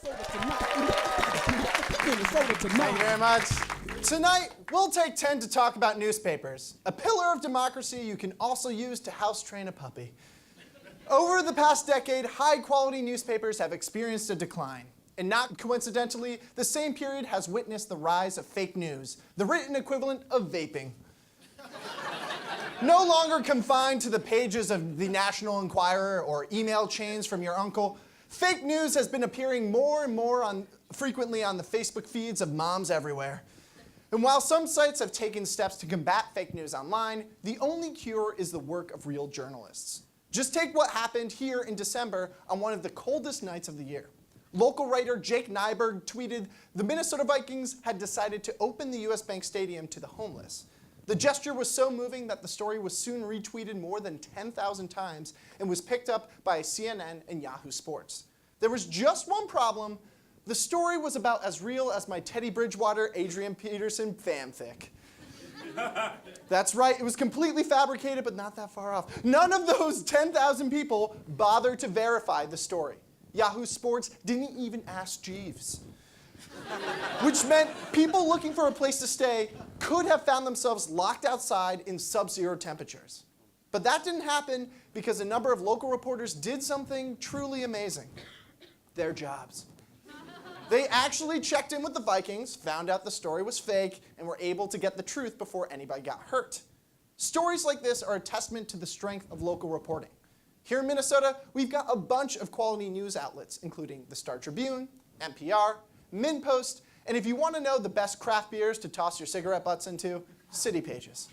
Thank you very much. Tonight, we'll take 10 to talk about newspapers, a pillar of democracy you can also use to house train a puppy. Over the past decade, high-quality newspapers have experienced a decline. And not coincidentally, the same period has witnessed the rise of fake news, the written equivalent of vaping. No longer confined to the pages of the National Enquirer or email chains from your uncle, fake news has been appearing more and more frequently on the Facebook feeds of moms everywhere. And while some sites have taken steps to combat fake news online, the only cure is the work of real journalists. Just take what happened here in December on one of the coldest nights of the year. Local writer Jake Nyberg tweeted, the Minnesota Vikings had decided to open the US Bank Stadium to the homeless. The gesture was so moving that the story was soon retweeted more than 10,000 times and was picked up by CNN and Yahoo Sports. There was just one problem. The story was about as real as my Teddy Bridgewater, Adrian Peterson fanfic. That's right, it was completely fabricated, but not that far off. None of those 10,000 people bothered to verify the story. Yahoo Sports didn't even ask Jeeves. Which meant people looking for a place to stay could have found themselves locked outside in sub-zero temperatures. But that didn't happen because a number of local reporters did something truly amazing. Their jobs. They actually checked in with the Vikings, found out the story was fake, and were able to get the truth before anybody got hurt. Stories like this are a testament to the strength of local reporting. Here in Minnesota, we've got a bunch of quality news outlets, including the Star Tribune, NPR, MNT, and if you want to know the best craft beers to toss your cigarette butts into, City Pages.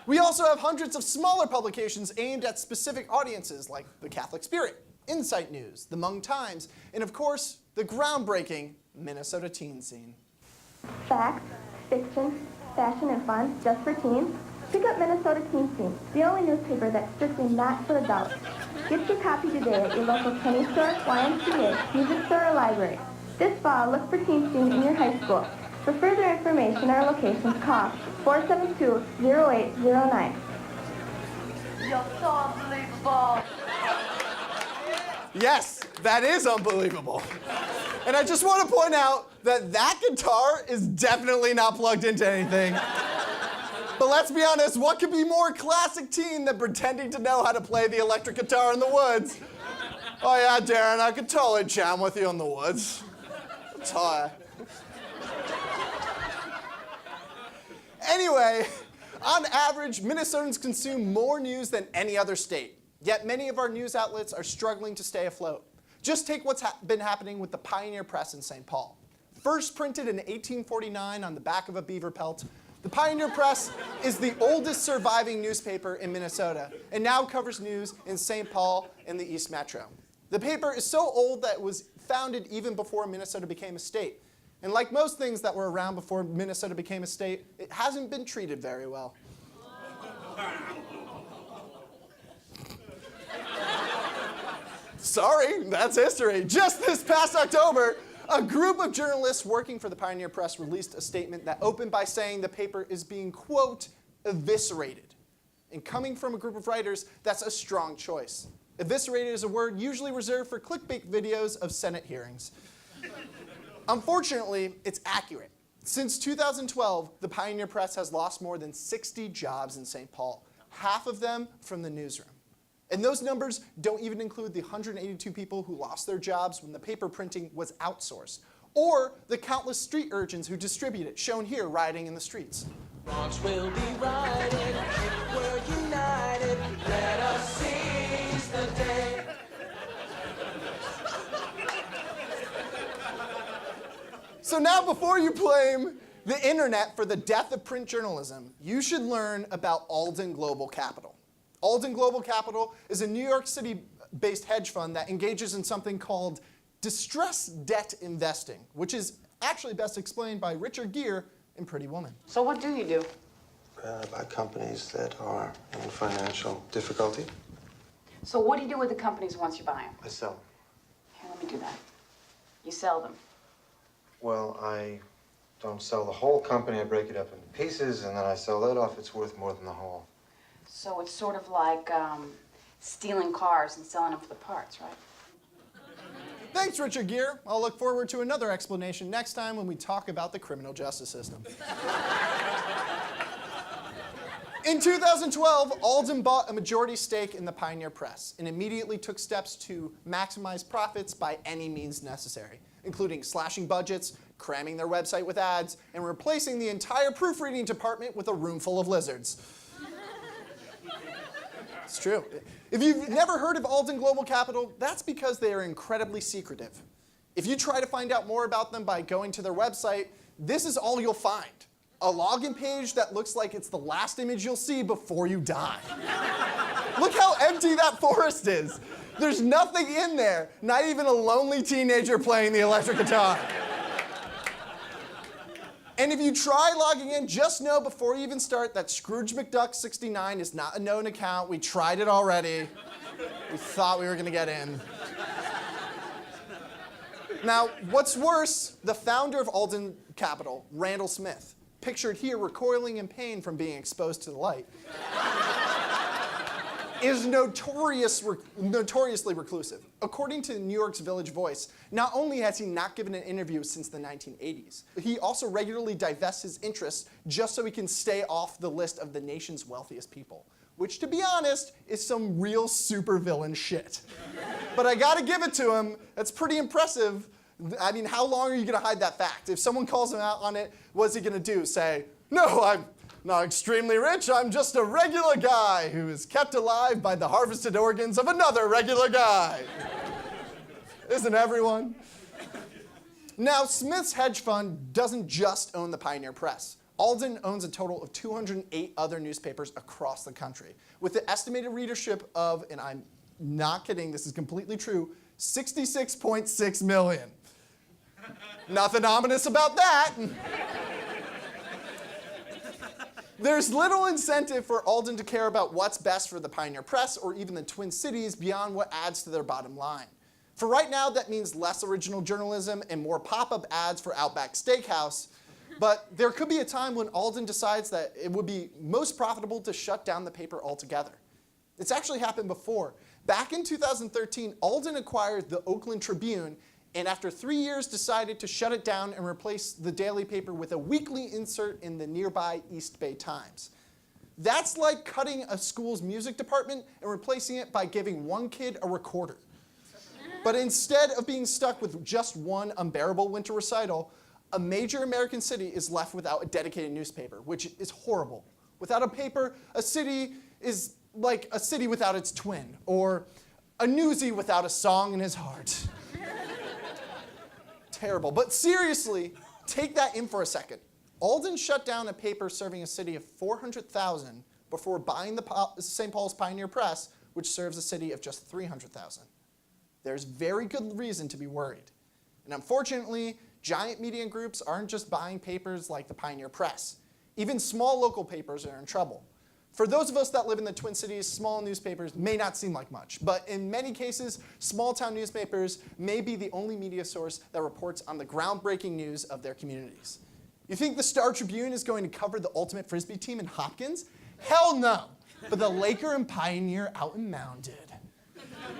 We also have hundreds of smaller publications aimed at specific audiences like the Catholic Spirit, Insight News, the Hmong Times, and of course, the groundbreaking Minnesota teen scene. Facts, fiction, fashion, and fun just for teens? Pick up Minnesota Teen Scene, the only newspaper that's strictly not for adults. Get your copy today at your local penny store, YMCA, music store, or library. This fall, look for Teen Scene in your high school. For further information, our locations call 472-0809. You're so unbelievable. Yes, that is unbelievable. And I just want to point out that that guitar is definitely not plugged into anything. But let's be honest, what could be more classic teen than pretending to know how to play the electric guitar in the woods? Oh yeah, Darren, I could totally jam with you in the woods. Tie. Anyway, on average, Minnesotans consume more news than any other state. Yet many of our news outlets are struggling to stay afloat. Just take what's been happening with the Pioneer Press in St. Paul. First printed in 1849 on the back of a beaver pelt, the Pioneer Press is the oldest surviving newspaper in Minnesota and now covers news in St. Paul and the East Metro. The paper is so old that it was founded even before Minnesota became a state. And like most things that were around before Minnesota became a state, it hasn't been treated very well. Sorry, that's history. Just this past October, a group of journalists working for the Pioneer Press released a statement that opened by saying the paper is being, quote, eviscerated. And coming from a group of writers, that's a strong choice. Eviscerated is a word usually reserved for clickbait videos of Senate hearings. Unfortunately, it's accurate. Since 2012, the Pioneer Press has lost more than 60 jobs in St. Paul, half of them from the newsroom. And those numbers don't even include the 182 people who lost their jobs when the paper printing was outsourced, or the countless street urchins who distribute it, shown here rioting in the streets. March will be riding, we're united, let us seize the day. So now before you blame the internet for the death of print journalism, you should learn about ALDEN Global Capital. ALDEN Global Capital is a New York City-based hedge fund that engages in something called distressed debt investing, which is actually best explained by Richard Gere in Pretty Woman. So what do you do? Buy companies that are in financial difficulty. So what do you do with the companies once you buy them? I sell. Here, let me do that. You sell them. Well, I don't sell the whole company. I break it up into pieces, and then I sell that off. It's worth more than the whole. So it's sort of like stealing cars and selling them for the parts, right? Thanks, Richard Gere. I'll look forward to another explanation next time when we talk about the criminal justice system. In 2012, Alden bought a majority stake in the Pioneer Press and immediately took steps to maximize profits by any means necessary, including slashing budgets, cramming their website with ads, and replacing the entire proofreading department with a room full of lizards. It's true. If you've never heard of Alden Global Capital, that's because they are incredibly secretive. If you try to find out more about them by going to their website, this is all you'll find. A login page that looks like it's the last image you'll see before you die. Look how empty that forest is. There's nothing in there, not even a lonely teenager playing the electric guitar. And if you try logging in, just know before you even start that Scrooge McDuck 69 is not a known account. We tried it already. We thought we were going to get in. Now, what's worse, the founder of Alden Capital, Randall Smith, pictured here recoiling in pain from being exposed to the light, is notoriously reclusive. According to New York's Village Voice, not only has he not given an interview since the 1980s, he also regularly divests his interests just so he can stay off the list of the nation's wealthiest people, which, to be honest, is some real supervillain shit. But I gotta give it to him, that's pretty impressive. I mean, how long are you gonna hide that fact? If someone calls him out on it, what's he gonna do? Say, no, I'm not extremely rich, I'm just a regular guy who is kept alive by the harvested organs of another regular guy. Isn't everyone? Now, Smith's hedge fund doesn't just own the Pioneer Press. Alden owns a total of 208 other newspapers across the country, with the estimated readership of, and I'm not kidding, this is completely true, 66.6 million. Nothing ominous about that. There's little incentive for Alden to care about what's best for the Pioneer Press or even the Twin Cities beyond what adds to their bottom line. For right now, that means less original journalism and more pop-up ads for Outback Steakhouse. But there could be a time when Alden decides that it would be most profitable to shut down the paper altogether. It's actually happened before. Back in 2013, Alden acquired the Oakland Tribune, and after 3 years decided to shut it down and replace the daily paper with a weekly insert in the nearby East Bay Times. That's like cutting a school's music department and replacing it by giving one kid a recorder. But instead of being stuck with just one unbearable winter recital, a major American city is left without a dedicated newspaper, which is horrible. Without a paper, a city is like a city without its twin, or a newsie without a song in his heart. Terrible. But seriously, take that in for a second. Alden shut down a paper serving a city of 400,000 before buying the St. Paul's Pioneer Press, which serves a city of just 300,000. There's very good reason to be worried. And unfortunately, giant media groups aren't just buying papers like the Pioneer Press. Even small local papers are in trouble. For those of us that live in the Twin Cities, small newspapers may not seem like much, but in many cases, small-town newspapers may be the only media source that reports on the groundbreaking news of their communities. You think the Star Tribune is going to cover the ultimate Frisbee team in Hopkins? Hell no, but the Laker and Pioneer out in Mound did.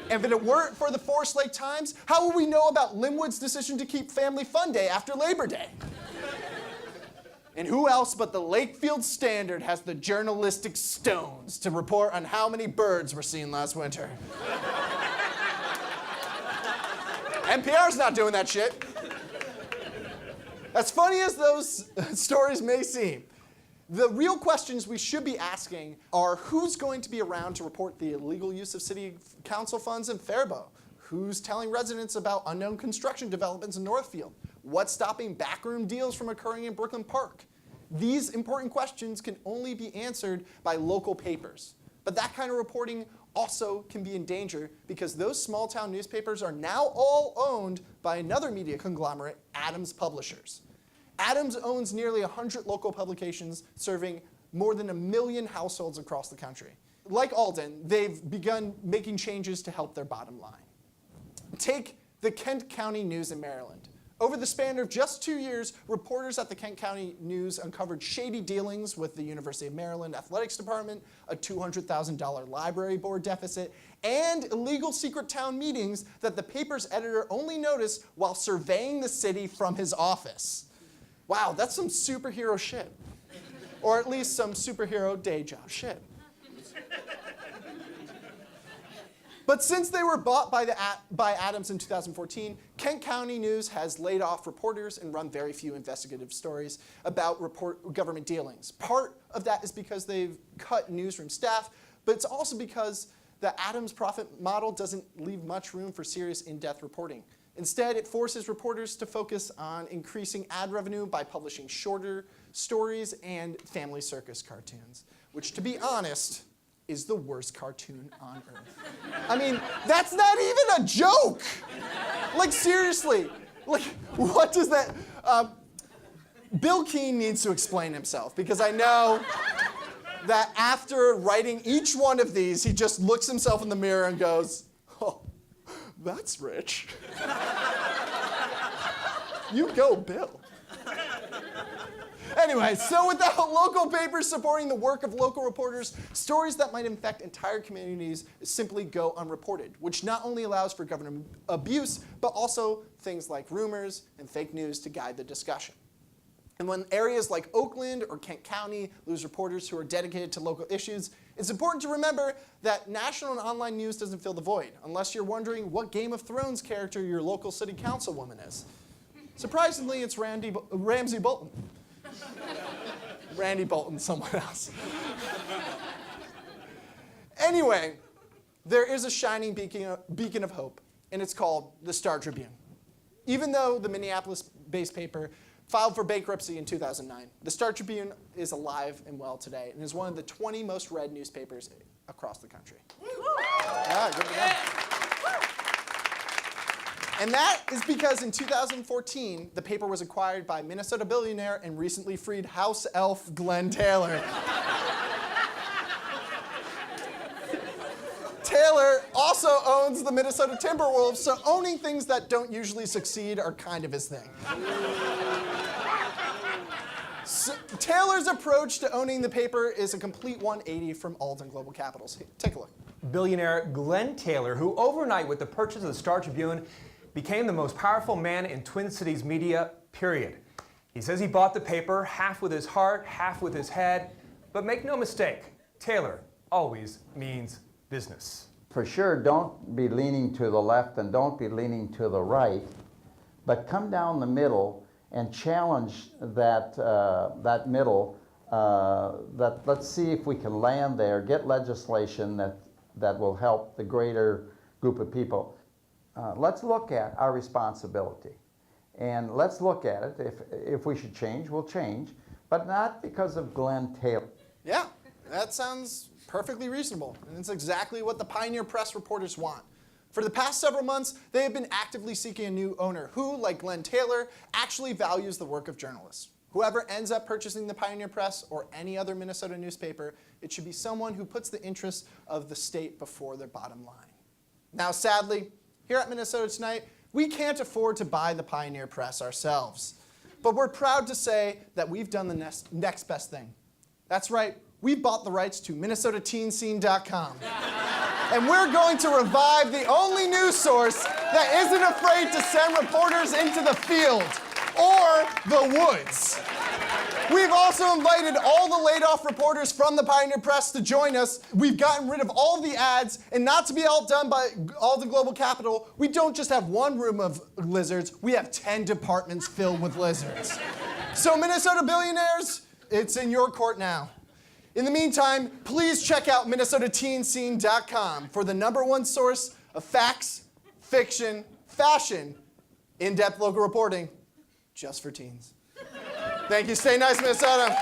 And if it weren't for the Forest Lake Times, how would we know about Linwood's decision to keep Family Fun Day after Labor Day? And who else but the Lakefield Standard has the journalistic stones to report on how many birds were seen last winter? NPR's not doing that shit. As funny as those stories may seem, the real questions we should be asking are who's going to be around to report the illegal use of city council funds in Faribault? Who's telling residents about unknown construction developments in Northfield? What's stopping backroom deals from occurring in Brooklyn Park? These important questions can only be answered by local papers. But that kind of reporting also can be in danger because those small town newspapers are now all owned by another media conglomerate, Adams Publishers. Adams owns nearly 100 local publications serving more than 1 million households across the country. Like Alden, they've begun making changes to help their bottom line. Take the Kent County News in Maryland. Over the span of just 2 years, reporters at the Kent County News uncovered shady dealings with the University of Maryland Athletics Department, a $200,000 library board deficit, and illegal secret town meetings that the paper's editor only noticed while surveying the city from his office. Wow, that's some superhero shit. Or at least some superhero day job shit. But since they were bought by Adams in 2014, Kent County News has laid off reporters and run very few investigative stories about government dealings. Part of that is because they've cut newsroom staff, but it's also because the Adams profit model doesn't leave much room for serious in-depth reporting. Instead, it forces reporters to focus on increasing ad revenue by publishing shorter stories and family circus cartoons, which, to be honest, is the worst cartoon on earth. I mean, that's not even a joke. Like, seriously. Like, what does that... Bill Keane needs to explain himself, because I know that after writing each one of these, he just looks himself in the mirror and goes, oh, that's rich. You go, Bill. Anyway, so without local papers supporting the work of local reporters, stories that might infect entire communities simply go unreported, which not only allows for government abuse, but also things like rumors and fake news to guide the discussion. And when areas like Oakland or Kent County lose reporters who are dedicated to local issues, it's important to remember that national and online news doesn't fill the void, unless you're wondering what Game of Thrones character your local city councilwoman is. Surprisingly, it's Ramsay Bolton. Randy Bolton, someone else. Anyway, there is a shining beacon of hope, and it's called the Star Tribune. Even though the Minneapolis-based paper filed for bankruptcy in 2009, the Star Tribune is alive and well today and is one of the 20 most read newspapers across the country. Yeah, good for them. And that is because in 2014, the paper was acquired by Minnesota billionaire and recently freed house elf Glenn Taylor. Taylor also owns the Minnesota Timberwolves, so owning things that don't usually succeed are kind of his thing. So Taylor's approach to owning the paper is a complete 180 from ALDEN Global Capitals. Take a look. Billionaire Glenn Taylor, who overnight with the purchase of the Star Tribune became the most powerful man in Twin Cities media, period. He says he bought the paper half with his heart, half with his head, but make no mistake, Taylor always means business. For sure, don't be leaning to the left and don't be leaning to the right, but come down the middle and challenge that, that middle, let's see if we can land there, get legislation that will help the greater group of people. Let's look at our responsibility, and let's look at it. If we should change, we'll change, but not because of Glenn Taylor. Yeah, that sounds perfectly reasonable, and it's exactly what the Pioneer Press reporters want. For the past several months, they have been actively seeking a new owner who, like Glenn Taylor, actually values the work of journalists. Whoever ends up purchasing the Pioneer Press or any other Minnesota newspaper, it should be someone who puts the interests of the state before their bottom line. Now, sadly, here at Minnesota Tonight, we can't afford to buy the Pioneer Press ourselves. But we're proud to say that we've done the next best thing. That's right, we've bought the rights to MinnesotaTeenScene.com. And we're going to revive the only news source that isn't afraid to send reporters into the field or the woods. We've also invited all the laid-off reporters from the Pioneer Press to join us. We've gotten rid of all the ads, and not to be outdone by ALDEN Global Capital, we don't just have one room of lizards, we have 10 departments filled with lizards. So Minnesota billionaires, it's in your court now. In the meantime, please check out MinnesotaTeenScene.com for the #1 source of facts, fiction, fashion, in-depth local reporting, just for teens. Thank you. Stay nice, Minnesota.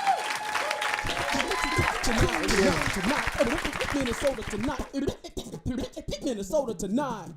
Minnesota tonight.